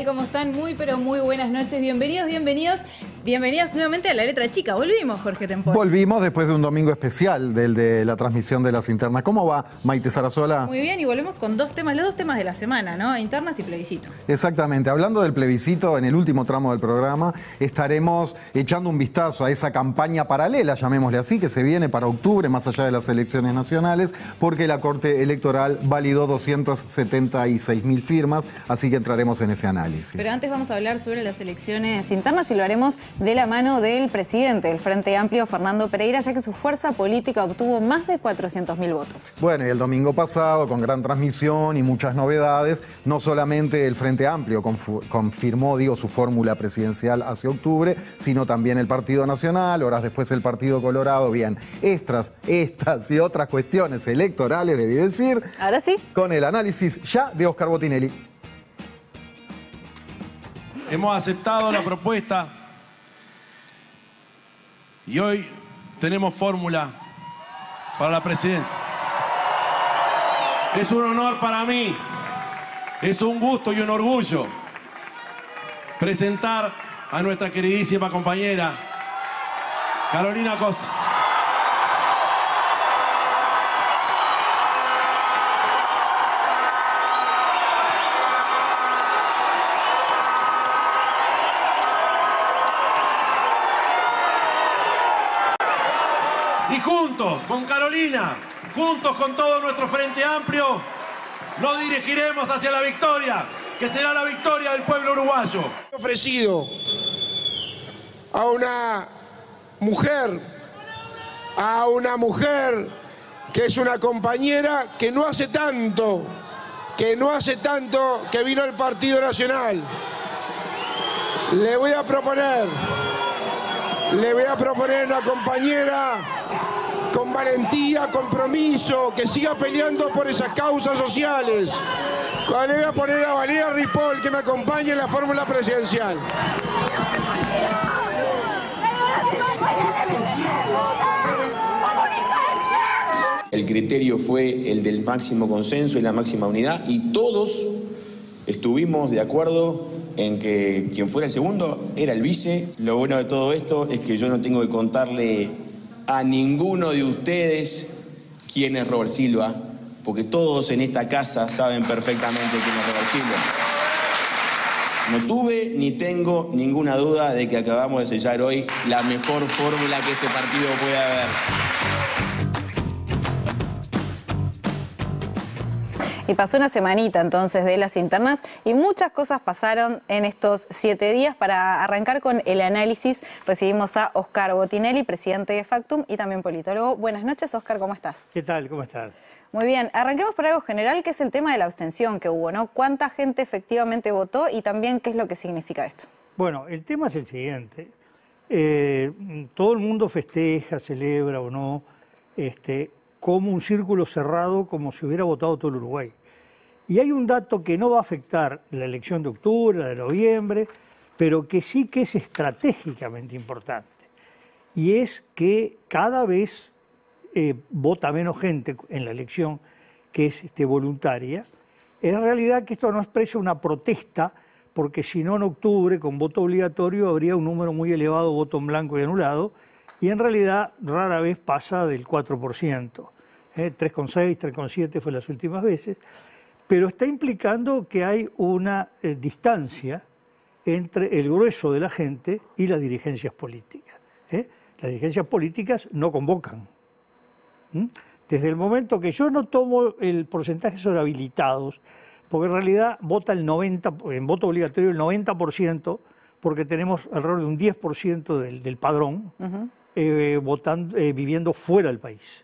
¿Cómo están? Muy, pero muy buenas noches. Bienvenidos, bienvenidas nuevamente a La Letra Chica. Volvimos, Jorge Tempol. Volvimos después de un domingo especial del de la transmisión de las internas. ¿Cómo va, Maite Sarasola? Muy bien, y volvemos con los dos temas de la semana, ¿no? Internas y plebiscito. Exactamente. Hablando del plebiscito, en el último tramo del programa, estaremos echando un vistazo a esa campaña paralela, llamémosle así, que se viene para octubre, más allá de las elecciones nacionales, porque la Corte Electoral validó 276.000 firmas, así que entraremos en ese análisis. Pero antes vamos a hablar sobre las elecciones internas y lo haremos de la mano del presidente del Frente Amplio, Fernando Pereira, ya que su fuerza política obtuvo más de 400.000 votos. Bueno, y el domingo pasado, con gran transmisión y muchas novedades, no solamente el Frente Amplio confirmó, su fórmula presidencial hacia octubre, sino también el Partido Nacional, horas después el Partido Colorado. Bien, estas y otras cuestiones electorales, debí decir. Ahora sí. Con el análisis ya de Oscar Botinelli. Hemos aceptado la propuesta y hoy tenemos fórmula para la presidencia. Es un honor para mí, es un gusto y un orgullo presentar a nuestra queridísima compañera Carolina Cose. Y juntos, con Carolina, juntos con todo nuestro Frente Amplio, nos dirigiremos hacia la victoria, que será la victoria del pueblo uruguayo. He ofrecido a una mujer que es una compañera que no hace tanto que vino al Partido Nacional. Le voy a proponer una compañera con valentía, compromiso, que siga peleando por esas causas sociales. Le voy a poner a Valeria Ripoll que me acompañe en la fórmula presidencial. El criterio fue el del máximo consenso y la máxima unidad, y todos estuvimos de acuerdo en que quien fuera el segundo era el vice. Lo bueno de todo esto es que yo no tengo que contarle a ninguno de ustedes quién es Robert Silva, porque todos en esta casa saben perfectamente quién es Robert Silva. No tuve ni tengo ninguna duda de que acabamos de sellar hoy la mejor fórmula que este partido puede haber. Y pasó una semanita entonces de las internas y muchas cosas pasaron en estos 7 días. Para arrancar con el análisis, recibimos a Oscar Botinelli, presidente de Factum y también politólogo. Buenas noches, Oscar, ¿cómo estás? ¿Qué tal? ¿Cómo estás? Muy bien, arranquemos por algo general, que es el tema de la abstención que hubo, ¿no? ¿Cuánta gente efectivamente votó y también qué es lo que significa esto? Bueno, el tema es el siguiente. Todo el mundo festeja, celebra o no, como un círculo cerrado, como si hubiera votado todo el Uruguay. Y hay un dato que no va a afectar la elección de octubre, la de noviembre, pero que sí que es estratégicamente importante. Y es que cada vez vota menos gente en la elección que es voluntaria. En realidad que esto no expresa una protesta, porque si no en octubre, con voto obligatorio, habría un número muy elevado de voto en blanco y anulado, y en realidad rara vez pasa del 4%. 3,6, 3,7 fue las últimas veces, pero está implicando que hay una distancia entre el grueso de la gente y las dirigencias políticas. Las dirigencias políticas no convocan. Desde el momento que yo no tomo el porcentaje sobre habilitados, porque en realidad vota en voto obligatorio el 90%, porque tenemos alrededor de un 10% del padrón viviendo fuera del país.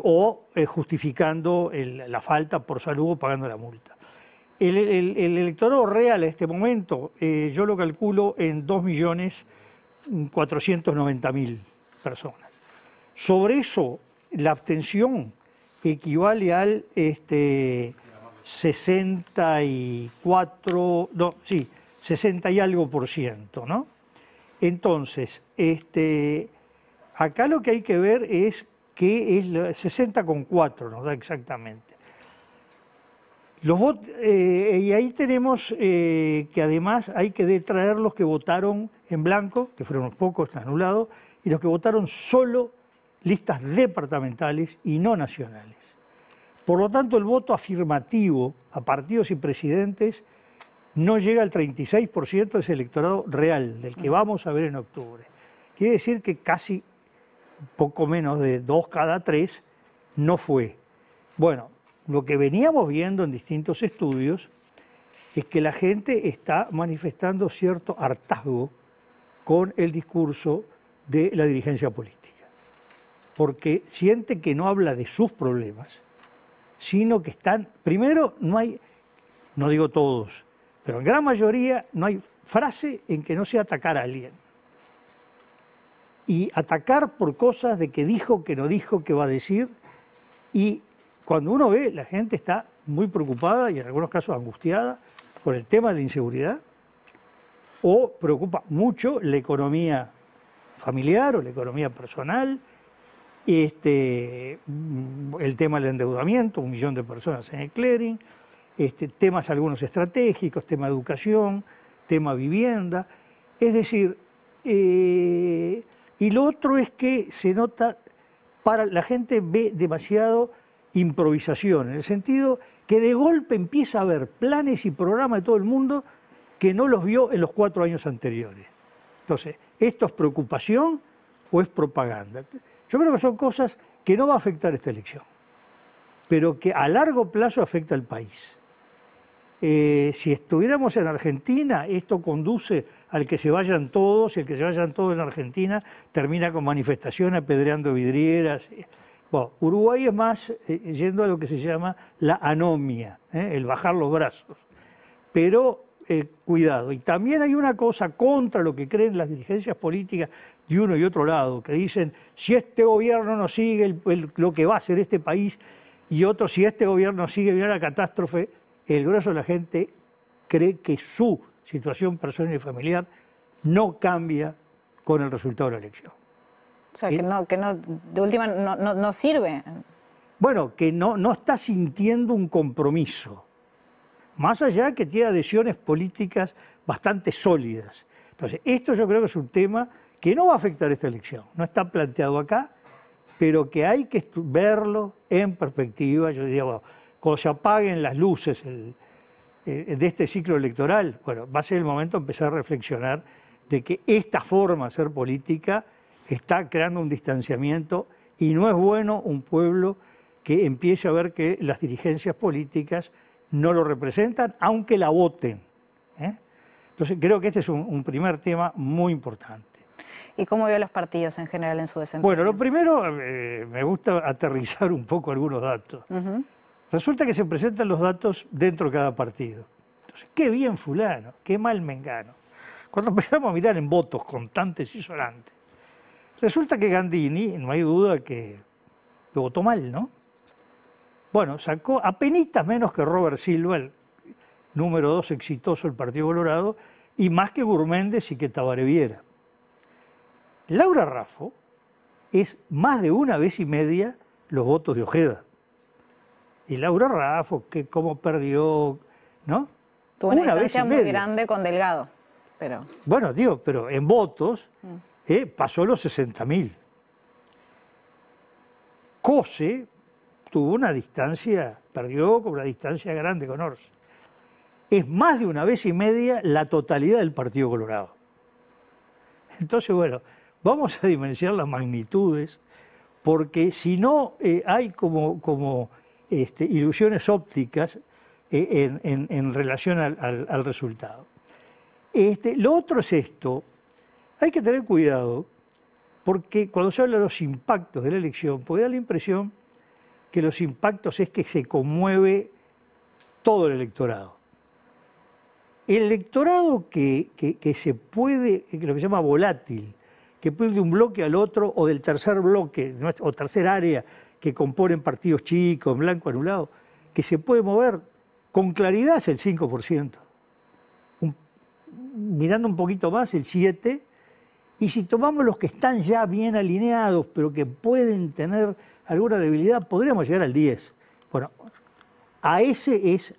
O justificando la falta por salud o pagando la multa. El electorado real a este momento, yo lo calculo en 2.490.000 personas. Sobre eso, la abstención equivale al 60 y algo por ciento, ¿no? Entonces, acá lo que hay que ver es que es 60,4, nos da exactamente. Y ahí tenemos que además hay que detraer los que votaron en blanco, que fueron unos pocos anulados, y los que votaron solo listas departamentales y no nacionales. Por lo tanto, el voto afirmativo a partidos y presidentes no llega al 36% de ese electorado real, del que vamos a ver en octubre. Quiere decir que casi poco menos de 2 cada 3 no fue. Bueno, lo que veníamos viendo en distintos estudios es que la gente está manifestando cierto hartazgo con el discurso de la dirigencia política, porque siente que no habla de sus problemas, sino que están, primero, no hay, no digo todos, pero en gran mayoría no hay frase en que no sea atacar a alguien. Y atacar por cosas de que dijo, que no dijo, que va a decir. Y cuando uno ve, la gente está muy preocupada y en algunos casos angustiada por el tema de la inseguridad, o preocupa mucho la economía familiar o la economía personal, el tema del endeudamiento, 1 millón de personas en el clearing, temas algunos estratégicos, tema educación, tema vivienda. Es decir, y lo otro es que se nota, la gente ve demasiado improvisación, en el sentido que de golpe empieza a haber planes y programas de todo el mundo que no los vio en los 4 años anteriores. Entonces, ¿esto es preocupación o es propaganda? Yo creo que son cosas que no va a afectar esta elección, pero que a largo plazo afecta al país. Si estuviéramos en Argentina, esto conduce al que se vayan todos, y el que se vayan todos en Argentina termina con manifestaciones apedreando vidrieras. Bueno, Uruguay es más yendo a lo que se llama la anomia, el bajar los brazos. Pero cuidado. Y también hay una cosa contra lo que creen las dirigencias políticas de uno y otro lado, que dicen, si este gobierno no sigue lo que va a hacer este país, y otro, si este gobierno sigue, viene la catástrofe. El grueso de la gente cree que su situación personal y familiar no cambia con el resultado de la elección. O sea, que no, de última no sirve. Bueno, que no está sintiendo un compromiso. Más allá que tiene adhesiones políticas bastante sólidas. Entonces, esto yo creo que es un tema que no va a afectar esta elección. No está planteado acá, pero que hay que verlo en perspectiva. Yo diría, bueno, cuando se apaguen las luces de este ciclo electoral, bueno, va a ser el momento de empezar a reflexionar de que esta forma de hacer política está creando un distanciamiento y no es bueno un pueblo que empiece a ver que las dirigencias políticas no lo representan, aunque la voten. Entonces creo que este es un primer tema muy importante. ¿Y cómo vio los partidos en general en su desempeño? Bueno, lo primero, me gusta aterrizar un poco algunos datos. Resulta que se presentan los datos dentro de cada partido. Entonces, qué bien fulano, qué mal mengano. Cuando empezamos a mirar en votos contantes y sonantes, resulta que Gandini, no hay duda que lo votó mal, ¿no? Bueno, sacó apenitas menos que Robert Silva, el número 2 exitoso del Partido Colorado, y más que Gurméndez y que Tabaré Viera. Laura Raffo es más de 1,5 veces los votos de Ojeda. Y Laura Raffo, que cómo perdió, ¿no? Tuvo una distancia muy grande con Delgado, pero... Bueno, digo, pero en votos pasó los 60.000. Cose tuvo una distancia, perdió con una distancia grande con Orsi. Es más de 1,5 veces la totalidad del Partido Colorado. Entonces, bueno, vamos a dimensionar las magnitudes, porque si no hay como ilusiones ópticas en relación al resultado. Lo otro es esto, hay que tener cuidado, porque cuando se habla de los impactos de la elección, puede dar la impresión que los impactos es que se conmueve todo el electorado. El electorado que se puede, lo que se llama volátil, que puede ir de un bloque al otro o del tercer bloque o tercer área que componen partidos chicos, en blanco anulado, que se puede mover con claridad es el 5%. Mirando un poquito más, el 7%. Y si tomamos los que están ya bien alineados, pero que pueden tener alguna debilidad, podríamos llegar al 10%. Bueno, a ese es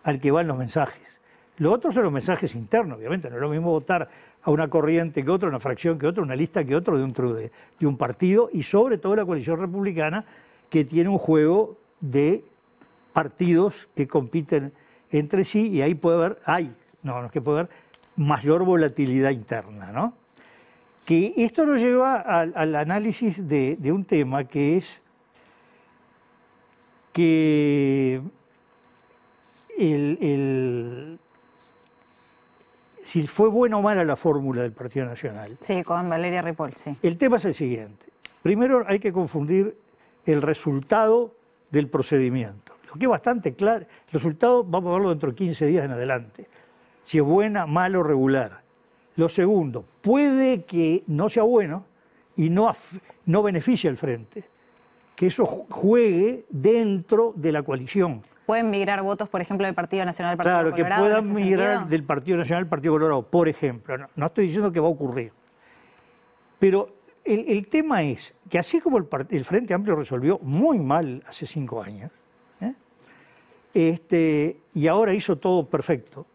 al que van los mensajes. Lo otro son los mensajes internos, obviamente. No es lo mismo votar a una corriente que otra, una fracción que otra, una lista que otro dentro de un partido, y sobre todo la coalición republicana, que tiene un juego de partidos que compiten entre sí, y ahí puede haber, no es que puede haber mayor volatilidad interna, ¿no? Que esto nos lleva al análisis de un tema que es que si fue buena o mala la fórmula del Partido Nacional. Sí, con Valeria Ripoll, sí. El tema es el siguiente. Primero hay que confundir el resultado del procedimiento. Lo que es bastante claro, el resultado vamos a verlo dentro de 15 días en adelante. Si es buena, mala o regular. Lo segundo, puede que no sea bueno y no beneficie al frente. Que eso juegue dentro de la coalición. ¿Pueden migrar votos, por ejemplo, del Partido Nacional al Partido Colorado? Claro, que puedan migrar sentido del Partido Nacional al Partido Colorado, por ejemplo. No estoy diciendo que va a ocurrir. Pero el tema es que así como el Frente Amplio resolvió muy mal hace 5 años, y ahora hizo todo perfecto,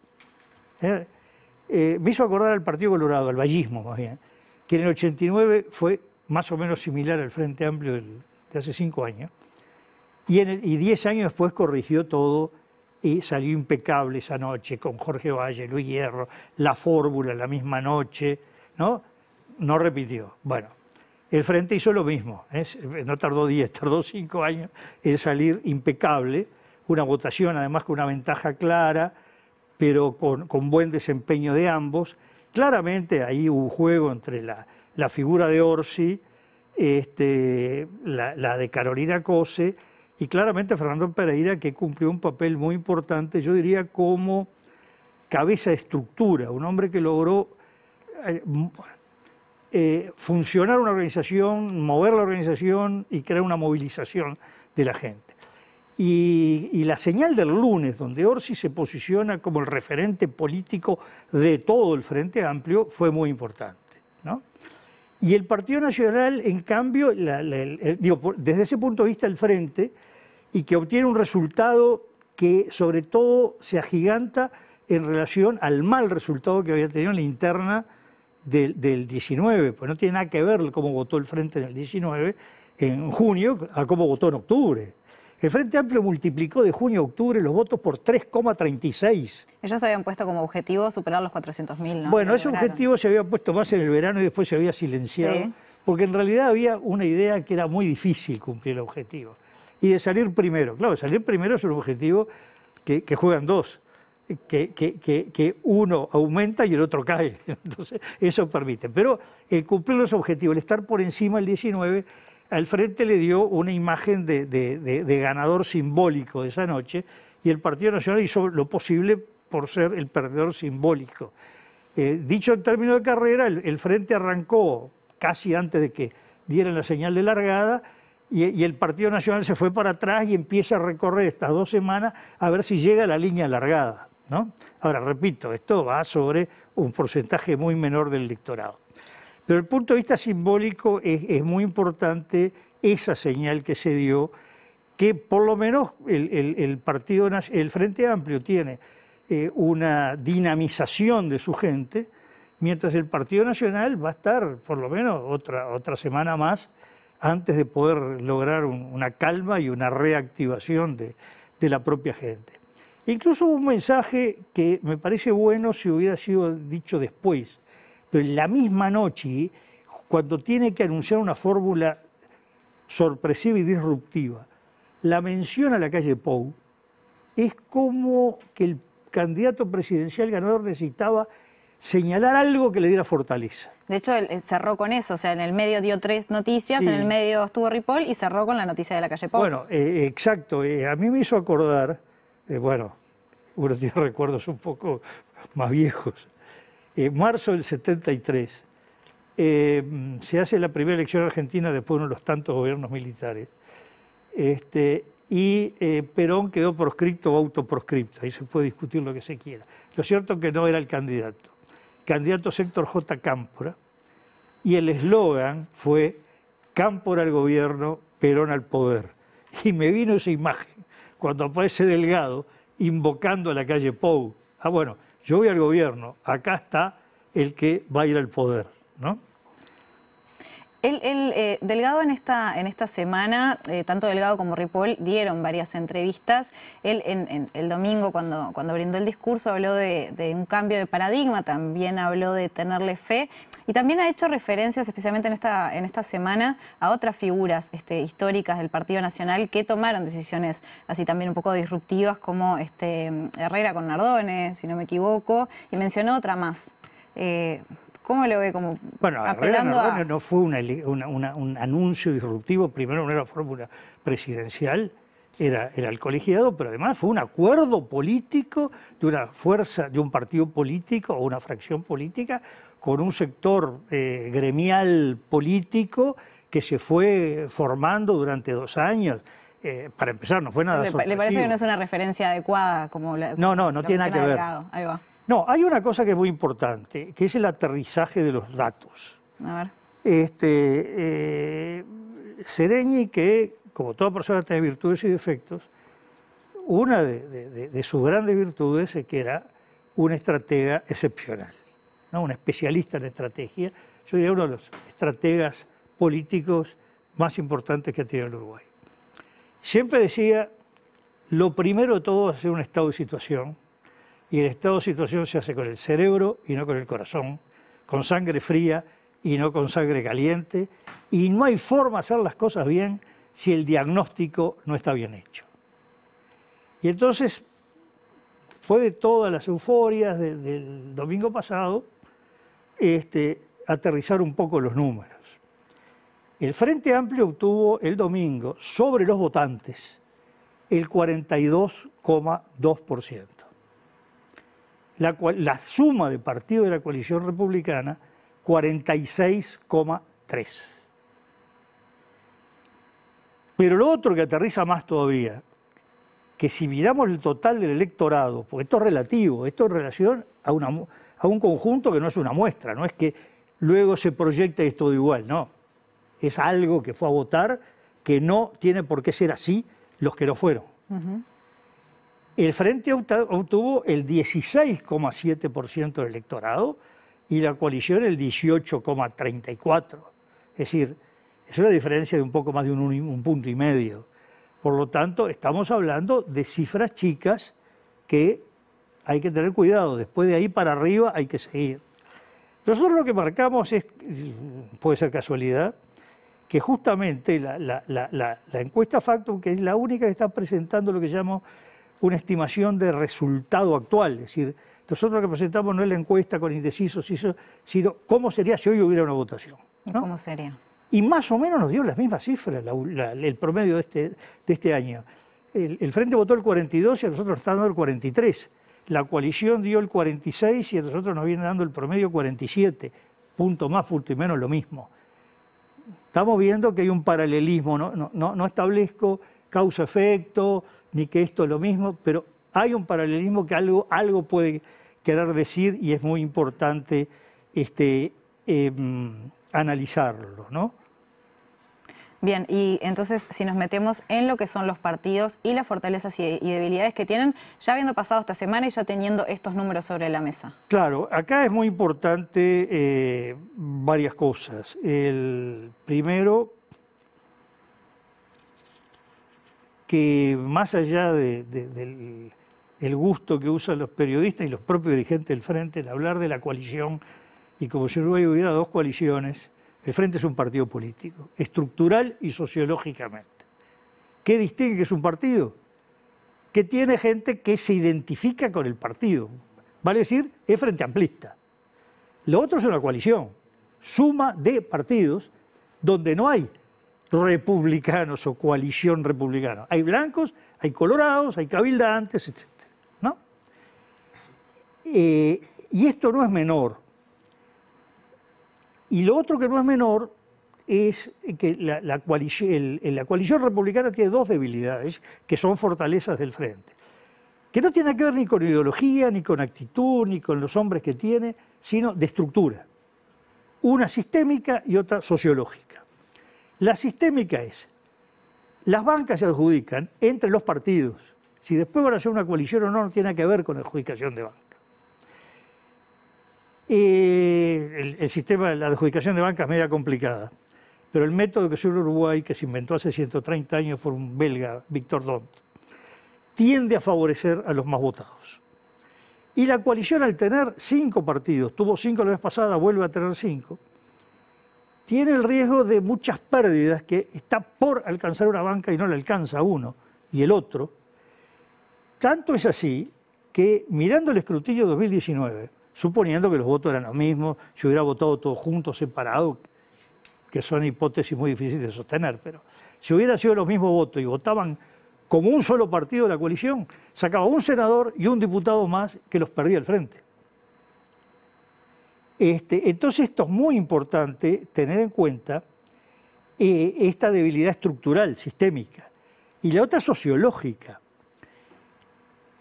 me hizo acordar al Partido Colorado, al vallismo más bien, que en el 89 fue más o menos similar al Frente Amplio de hace 5 años, y 10 años después corrigió todo y salió impecable esa noche con Jorge Valle, Luis Hierro, la fórmula la misma noche, ¿no? No repitió. Bueno, el Frente hizo lo mismo, no tardó 10, tardó 5 años en salir impecable, una votación además con una ventaja clara, pero con buen desempeño de ambos. Claramente ahí hubo un juego entre la figura de Orsi, la de Carolina Cose, y claramente Fernando Pereira, que cumplió un papel muy importante, yo diría como cabeza de estructura, un hombre que logró funcionar una organización, mover la organización y crear una movilización de la gente. Y la señal del lunes, donde Orsi se posiciona como el referente político de todo el Frente Amplio, fue muy importante, ¿no? Y el Partido Nacional, en cambio, desde ese punto de vista, el Frente, y que obtiene un resultado que sobre todo se agiganta en relación al mal resultado que había tenido en la interna del 19, pues no tiene nada que ver cómo votó el Frente en el 19, en junio, a cómo votó en octubre. El Frente Amplio multiplicó de junio a octubre los votos por 3,36. Ellos habían puesto como objetivo superar los 400.000, ¿no? Bueno, ese objetivo se había puesto más en el verano y después se había silenciado, sí, porque en realidad había una idea que era muy difícil cumplir el objetivo. Y de salir primero. Claro, salir primero es un objetivo que juegan dos, que uno aumenta y el otro cae. Entonces, eso permite. Pero el cumplir los objetivos, el estar por encima del 19, al Frente le dio una imagen de ganador simbólico de esa noche, y el Partido Nacional hizo lo posible por ser el perdedor simbólico. Dicho en términos de carrera, el Frente arrancó casi antes de que dieran la señal de largada, y el Partido Nacional se fue para atrás y empieza a recorrer estas 2 semanas a ver si llega a la línea largada, ¿no? Ahora, repito, esto va sobre un porcentaje muy menor del electorado. Pero desde el punto de vista simbólico es muy importante esa señal que se dio, que por lo menos el Frente Amplio tiene una dinamización de su gente, mientras el Partido Nacional va a estar por lo menos otra semana más antes de poder lograr una calma y una reactivación de la propia gente. Incluso hubo un mensaje que me parece bueno si hubiera sido dicho después, pero en la misma noche, cuando tiene que anunciar una fórmula sorpresiva y disruptiva, la mención a la calle Pou es como que el candidato presidencial ganador necesitaba señalar algo que le diera fortaleza. De hecho, él cerró con eso, o sea, en el medio dio 3 noticias, sí, en el medio estuvo Ripoll y cerró con la noticia de la calle Pou. Bueno, exacto, a mí me hizo acordar, bueno, uno tiene recuerdos un poco más viejos. Marzo del 73, se hace la primera elección argentina después de uno de los tantos gobiernos militares, y Perón quedó proscripto o autoproscripto, ahí se puede discutir lo que se quiera. Lo cierto es que no era el candidato. Candidato Héctor J. Cámpora, y el eslogan fue Cámpora al gobierno, Perón al poder. Y me vino esa imagen, cuando aparece Delgado invocando a la calle Pou. Ah, bueno, yo voy al gobierno, acá está el que va a ir al poder, ¿no? Delgado en esta semana, tanto Delgado como Ripoll dieron varias entrevistas. Él en el domingo, cuando brindó el discurso, habló de un cambio de paradigma, también habló de tenerle fe y también ha hecho referencias, especialmente en esta semana, a otras figuras históricas del Partido Nacional que tomaron decisiones así también un poco disruptivas, como Herrera con Nardone, si no me equivoco, y mencionó otra más. ¿Cómo lo ve? Como bueno, apelando Herrera no fue un anuncio disruptivo. Primero, no era fórmula presidencial, era el colegiado, pero además fue un acuerdo político de una fuerza, de un partido político o una fracción política con un sector gremial político que se fue formando durante 2 años. Para empezar, no fue nada sorpresivo. ¿Le parece que no es una referencia adecuada? Como no tiene nada que ver. Ahí va. No, hay una cosa que es muy importante, que es el aterrizaje de los datos. A ver. Seregni, que como toda persona tiene virtudes y defectos, una de sus grandes virtudes es que era un estratega excepcional, ¿no? Un especialista en estrategia. Yo diría uno de los estrategas políticos más importantes que ha tenido el Uruguay. Siempre decía, lo primero de todo es hacer un estado de situación. Y el estado de situación se hace con el cerebro y no con el corazón, con sangre fría y no con sangre caliente. Y no hay forma de hacer las cosas bien si el diagnóstico no está bien hecho. Y entonces fue de todas las euforias del domingo pasado aterrizar un poco los números. El Frente Amplio obtuvo el domingo sobre los votantes el 42,2%. La suma de partidos de la coalición republicana, 46,3%. Pero lo otro que aterriza más todavía, que si miramos el total del electorado, porque esto es relativo, esto en relación a un conjunto que no es una muestra, no es que luego se proyecta y es todo igual, no. Es algo que fue a votar que no tiene por qué ser así los que no fueron. El Frente obtuvo el 16,7% del electorado y la coalición el 18,34%. Es decir, es una diferencia de un poco más de un punto y medio. Por lo tanto, estamos hablando de cifras chicas que hay que tener cuidado. Después de ahí para arriba hay que seguir. Nosotros lo que marcamos es, puede ser casualidad, que justamente la encuesta Factum, que es la única que está presentando lo que llamo una estimación de resultado actual. Es decir, nosotros lo que presentamos no es la encuesta con indecisos, sino cómo sería si hoy hubiera una votación, ¿no? ¿Cómo sería? Y más o menos nos dio las mismas cifras el promedio de este año. El Frente votó el 42 y a nosotros nos está dando el 43. La coalición dio el 46 y a nosotros nos viene dando el promedio 47. Punto más, punto y menos, lo mismo. Estamos viendo que hay un paralelismo, no establezco causa-efecto, ni que esto es lo mismo, pero hay un paralelismo que algo puede querer decir y es muy importante analizarlo, ¿no? Bien, y entonces si nos metemos en lo que son los partidos y las fortalezas y debilidades que tienen, ya habiendo pasado esta semana y ya teniendo estos números sobre la mesa. Claro, acá es muy importante varias cosas. El primero, que más allá del gusto que usan los periodistas y los propios dirigentes del Frente en hablar de la coalición, y como si en Uruguay hubiera 2 coaliciones, el Frente es un partido político, estructural y sociológicamente. ¿Qué distingue que es un partido? Que tiene gente que se identifica con el partido. Vale decir, es Frente Amplista. Lo otro es una coalición, suma de partidos donde no hay republicanos o coalición republicana. Hay blancos, hay colorados, hay cabildantes, etc. ¿No? Y esto no es menor. Y lo otro que no es menor es que la coalición republicana tiene 2 debilidades que son fortalezas del Frente, que no tienen que ver ni con ideología, ni con actitud, ni con los hombres que tiene, sino de estructura. Una sistémica y otra sociológica. La sistémica es, las bancas se adjudican entre los partidos Si después van a hacer una coalición o no, no tiene nada que ver con la adjudicación de banca. El sistema, la adjudicación de banca es media complicada, pero el método que se usa en Uruguay, que se inventó hace 130 años por un belga, Victor Dont, tiende a favorecer a los más votados. Y la coalición, al tener 5 partidos, tuvo 5 la vez pasada, vuelve a tener 5, tiene el riesgo de muchas pérdidas, que está por alcanzar una banca y no le alcanza uno y el otro. Tanto es así que, mirando el escrutinio 2019, suponiendo que los votos eran los mismos, si hubiera votado todos juntos, separados, que son hipótesis muy difíciles de sostener, pero si hubiera sido los mismos votos y votaban como un solo partido de la coalición, sacaba un senador y un diputado más que los perdía el frente. Entonces esto es muy importante tener en cuenta esta debilidad estructural, sistémica. Y la otra sociológica.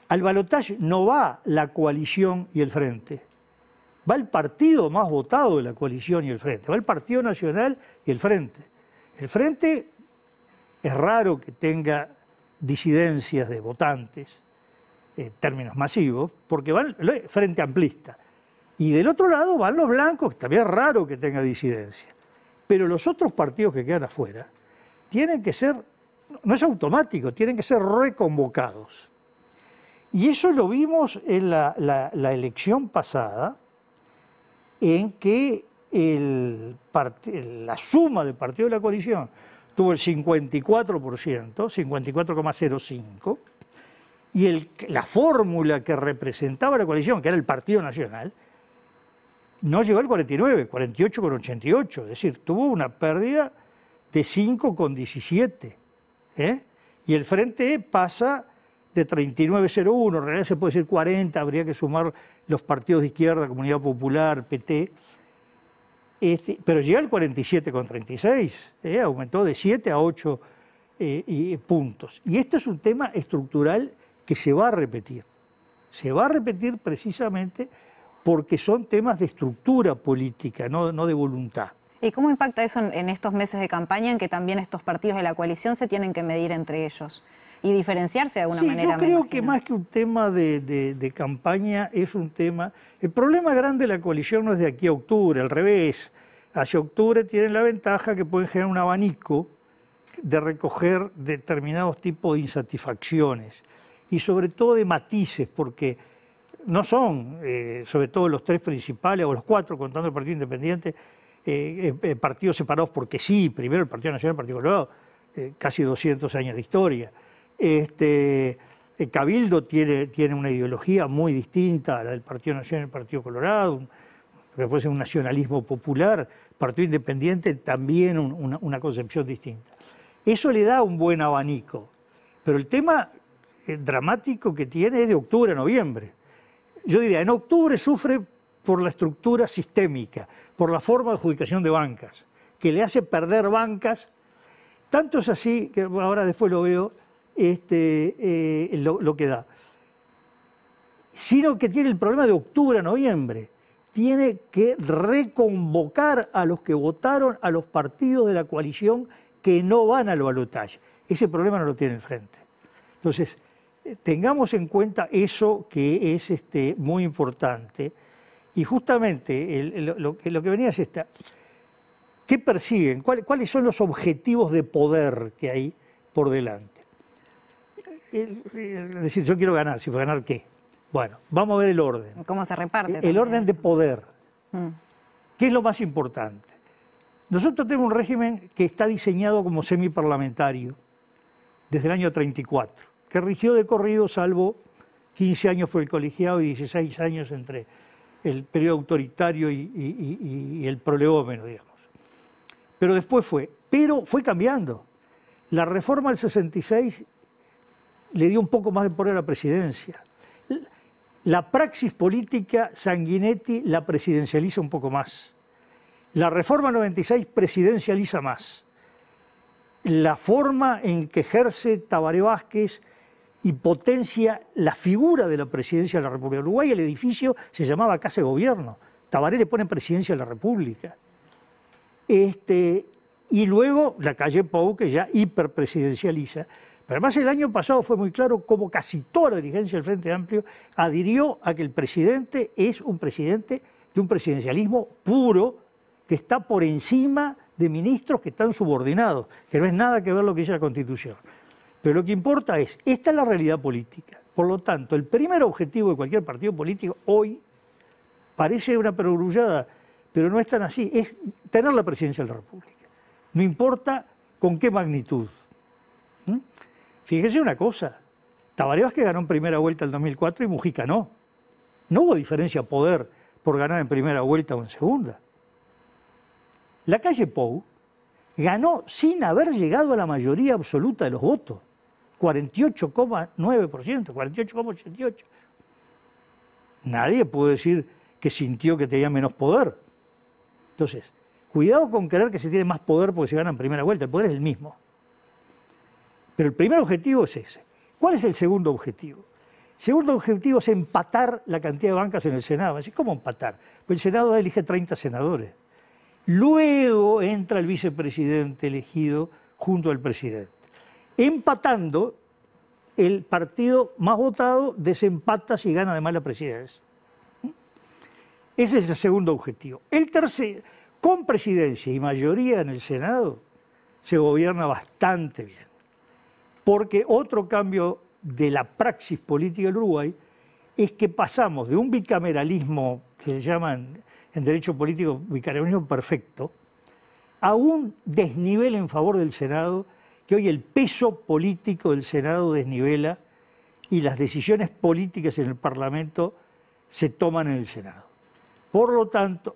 Al balotaje no va la coalición y el frente, va el partido más votado de la coalición y el frente, va el Partido Nacional y el frente. El frente es raro que tenga disidencias de votantes, en términos masivos, porque va el frente amplista. Y del otro lado van los blancos, que también es raro que tenga disidencia. Pero los otros partidos que quedan afuera tienen que ser, no es automático, tienen que ser reconvocados. Y eso lo vimos en la elección pasada, en que la suma del partido de la coalición tuvo el 54%, 54,05%, y la fórmula que representaba la coalición, que era el Partido Nacional, no llegó al 49, 48,88%, es decir, tuvo una pérdida de 5,17%. Y el Frente pasa de 39,01, en realidad se puede decir 40, habría que sumar los partidos de izquierda, Comunidad Popular, PT, pero llega al 47,36, aumentó de 7 a 8 puntos. Y este es un tema estructural que se va a repetir. Se va a repetir precisamente porque son temas de estructura política, no de voluntad. ¿Y cómo impacta eso en estos meses de campaña en que también estos partidos de la coalición se tienen que medir entre ellos y diferenciarse de alguna manera? Yo creo que más que un tema de campaña es un tema... El problema grande de la coalición no es de aquí a octubre, al revés. Hacia octubre tienen la ventaja que pueden generar un abanico de recoger determinados tipos de insatisfacciones y sobre todo de matices, porque no son, sobre todo los 3 principales, o los 4, contando el Partido Independiente, partidos separados porque sí. Primero el Partido Nacional, el Partido Colorado, casi 200 años de historia. Cabildo tiene una ideología muy distinta a la del Partido Nacional y el Partido Colorado, que puede ser un nacionalismo popular. Partido Independiente también una concepción distinta. Eso le da un buen abanico, pero el tema dramático que tiene es de octubre a noviembre. Yo diría, en octubre sufre por la estructura sistémica, por la forma de adjudicación de bancas, que le hace perder bancas. Tanto es así, que ahora después lo veo, lo que da. Sino que tiene el problema de octubre a noviembre. Tiene que reconvocar a los que votaron a los partidos de la coalición que no van al balotaje. Ese problema no lo tiene el Frente. Entonces, tengamos en cuenta eso, que es muy importante. Y justamente lo que venía es esta. ¿Qué persiguen? ¿Cuáles son los objetivos de poder que hay por delante? Es decir, yo quiero ganar. ¿Si para ganar qué? Bueno, vamos a ver el orden. ¿Cómo se reparte? El orden de poder. ¿Qué es lo más importante? Nosotros tenemos un régimen que está diseñado como semiparlamentario desde el año 34, que rigió de corrido, salvo 15 años por el colegiado y 16 años entre el periodo autoritario y el prolegómeno, digamos. Pero después fue cambiando. La reforma del 66 le dio un poco más de poder a la presidencia. La praxis política Sanguinetti la presidencializa un poco más. La reforma 96 presidencializa más. La forma en que ejerce Tabaré Vázquez y potencia la figura de la presidencia de la República de Uruguay, el edificio se llamaba Casa de Gobierno. Tabaré le pone presidencia de la República. Y luego la calle Pou, que ya hiperpresidencializa. Pero además el año pasado fue muy claro cómo casi toda la dirigencia del Frente Amplio adhirió a que el presidente es un presidente de un presidencialismo puro que está por encima de ministros que están subordinados, que no es nada que ver lo que dice la Constitución. Pero lo que importa es, esta es la realidad política. Por lo tanto, el primer objetivo de cualquier partido político hoy parece una perogrullada, pero no es tan así, es tener la presidencia de la República. No importa con qué magnitud. Fíjese una cosa, Tabaré Vázquez ganó en primera vuelta en 2004 y Mujica no. No hubo diferencia de poder por ganar en primera vuelta o en segunda. La calle Pou ganó sin haber llegado a la mayoría absoluta de los votos, 48,9%, 48,88%. Nadie puede decir que sintió que tenía menos poder. Entonces, cuidado con creer que se tiene más poder porque se gana en primera vuelta, el poder es el mismo. Pero el primer objetivo es ese. ¿Cuál es el segundo objetivo? El segundo objetivo es empatar la cantidad de bancas en el Senado. ¿Cómo empatar? Pues el Senado elige 30 senadores. Luego entra el vicepresidente elegido junto al presidente. Empatando, el partido más votado desempata si gana además la presidencia. Ese es el segundo objetivo. El tercero, con presidencia y mayoría en el Senado, se gobierna bastante bien. Porque otro cambio de la praxis política del Uruguay es que pasamos de un bicameralismo que se llama en derecho político bicameralismo perfecto a un desnivel en favor del Senado, que hoy el peso político del Senado desnivela y las decisiones políticas en el Parlamento se toman en el Senado. Por lo tanto,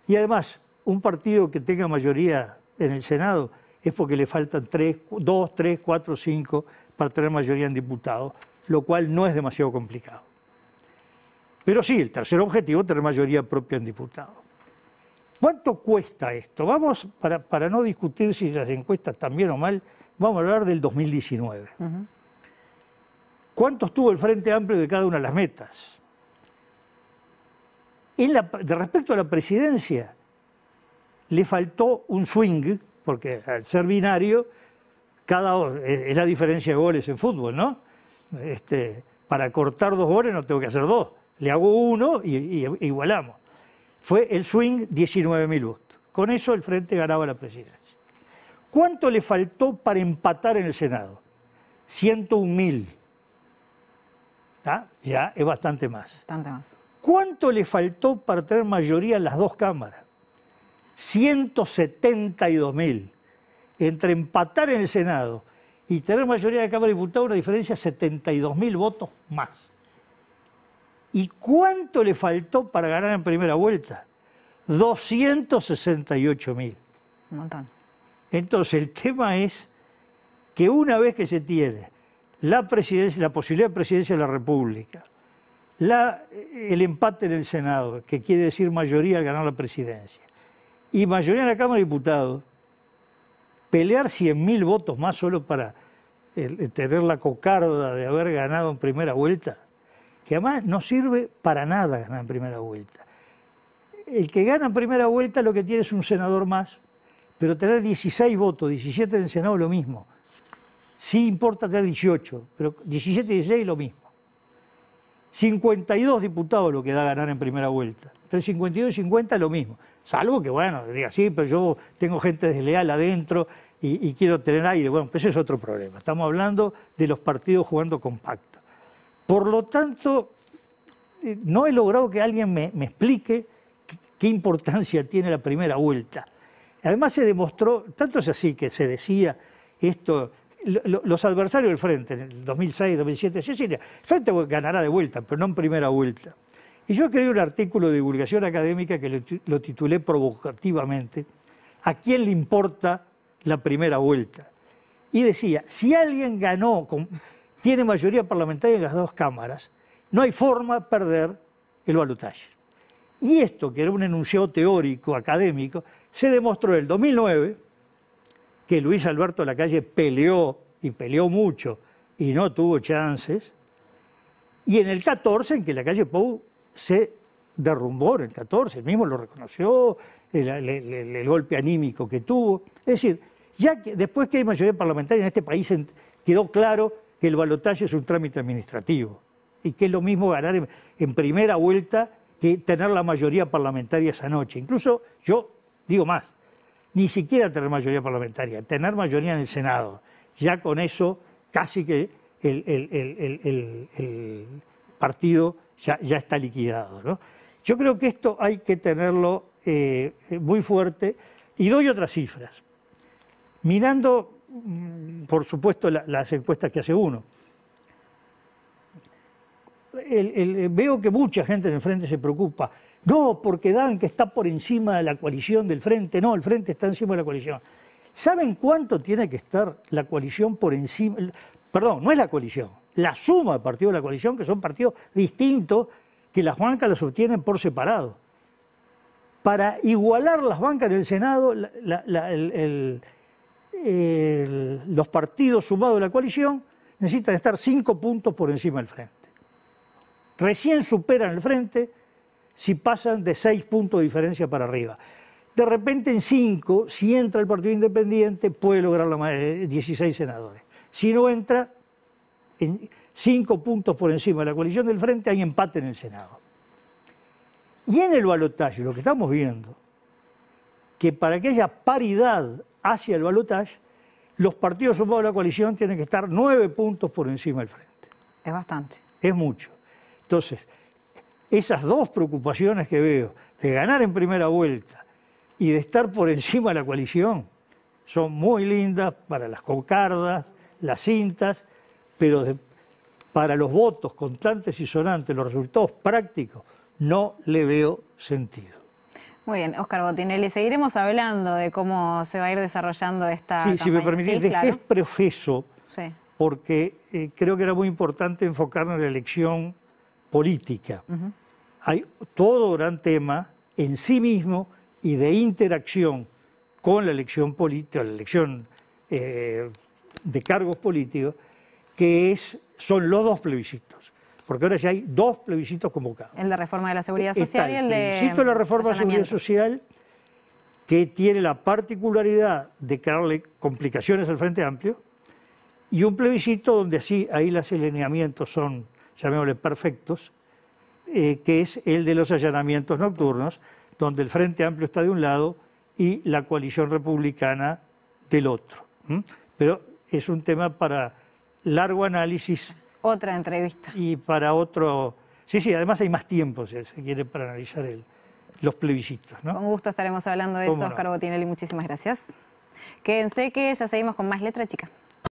y además, un partido que tenga mayoría en el Senado es porque le faltan 2, 3, 4, 5 para tener mayoría en diputados, lo cual no es demasiado complicado. Pero sí, el tercer objetivo es tener mayoría propia en diputados. ¿Cuánto cuesta esto? Vamos, para no discutir si las encuestas están bien o mal, vamos a hablar del 2019. ¿Cuánto estuvo el Frente Amplio de cada una de las metas? De respecto a la presidencia, le faltó un swing, porque al ser binario, es la diferencia de goles en fútbol, ¿no? Para cortar 2 goles no tengo que hacer 2, le hago 1 y igualamos. Fue el swing 19.000 votos. Con eso el Frente ganaba la presidencia. ¿Cuánto le faltó para empatar en el Senado? 101.000. Ya es bastante más. Bastante más. ¿Cuánto le faltó para tener mayoría en las 2 cámaras? 172.000. Entre empatar en el Senado y tener mayoría de la Cámara de Diputados, una diferencia de 72.000 votos más. ¿Y cuánto le faltó para ganar en primera vuelta? 268.000. Un montón. Entonces el tema es que una vez que se tiene la posibilidad de presidencia de la República, el empate en el Senado, que quiere decir mayoría al ganar la presidencia, y mayoría en la Cámara de Diputados, pelear 100.000 votos más solo para tener la cocarda de haber ganado en primera vuelta, que además no sirve para nada ganar en primera vuelta. El que gana en primera vuelta lo que tiene es un senador más, pero tener 16 votos, 17 en el Senado lo mismo. Sí importa tener 18, pero 17 y 16 lo mismo. 52 diputados lo que da ganar en primera vuelta. Entre 52 y 50 lo mismo. Salvo que, bueno, diga, sí, pero yo tengo gente desleal adentro y quiero tener aire. Bueno, pues ese es otro problema. Estamos hablando de los partidos jugando compacto. Por lo tanto, no he logrado que alguien me explique qué importancia tiene la primera vuelta. Además se demostró, tanto es así que se decía esto, los adversarios del Frente en el 2006, 2007, el Frente ganará de vuelta, pero no en primera vuelta. Y yo escribí un artículo de divulgación académica que lo titulé provocativamente, ¿a quién le importa la primera vuelta? Y decía, si alguien tiene mayoría parlamentaria en las 2 cámaras, no hay forma de perder el balotaje. Y esto, que era un enunciado teórico, académico, se demostró en el 2009, que Luis Alberto Lacalle peleó, y peleó mucho, y no tuvo chances, y en el 14, en que Lacalle Pou se derrumbó en el 14, él mismo lo reconoció, el golpe anímico que tuvo. Es decir, ya que después que hay mayoría parlamentaria en este país quedó claro que el balotaje es un trámite administrativo y que es lo mismo ganar en primera vuelta que tener la mayoría parlamentaria esa noche. Incluso yo digo más, ni siquiera tener mayoría parlamentaria, tener mayoría en el Senado. Ya con eso casi que el partido ya está liquidado, ¿no? Yo creo que esto hay que tenerlo muy fuerte. Y doy otras cifras. Mirando, por supuesto, las encuestas que hace uno, veo que mucha gente en el Frente se preocupa. No, porque dan que está por encima de la coalición del Frente. No, el Frente está encima de la coalición. ¿Saben cuánto tiene que estar la coalición por encima? Perdón, no es la coalición, la suma de partidos de la coalición, que son partidos distintos, que las bancas las obtienen por separado. Para igualar las bancas en el Senado, los partidos sumados de la coalición necesitan estar 5 puntos por encima del Frente. Recién superan el Frente si pasan de 6 puntos de diferencia para arriba. De repente en 5, si entra el Partido Independiente, puede lograr 16 senadores. Si no entra, en 5 puntos por encima de la coalición del Frente, hay empate en el Senado. Y en el balotaje, lo que estamos viendo, que para que haya paridad hacia el balotaje, los partidos sumados de la coalición tienen que estar 9 puntos por encima del Frente. Es bastante. Es mucho. Entonces, esas dos preocupaciones que veo, de ganar en primera vuelta y de estar por encima de la coalición, son muy lindas para las concardas, las cintas, pero para los votos contantes y sonantes, los resultados prácticos, no le veo sentido. Muy bien, Óscar Botinelli, seguiremos hablando de cómo se va a ir desarrollando esta campaña. Si me permitís, dejé claro. profeso, porque creo que era muy importante enfocarnos en la elección política. Hay todo gran tema en sí mismo y de interacción con la elección política, la elección de cargos políticos, que son los dos plebiscitos. Porque ahora ya hay 2 plebiscitos convocados. El de reforma de la seguridad social y el de plebiscito de la reforma de la seguridad social, que tiene la particularidad de crearle complicaciones al Frente Amplio, y un plebiscito donde ahí los alineamientos son, llamémosle, perfectos, que es el de los allanamientos nocturnos, donde el Frente Amplio está de un lado y la coalición republicana del otro. Pero es un tema para largo análisis. Otra entrevista. Y para otro... Sí, además hay más tiempo, si se quiere, para analizar los plebiscitos, ¿no? Con gusto estaremos hablando de eso, Óscar Botinelli, muchísimas gracias. Quédense que ya seguimos con más Letra Chica.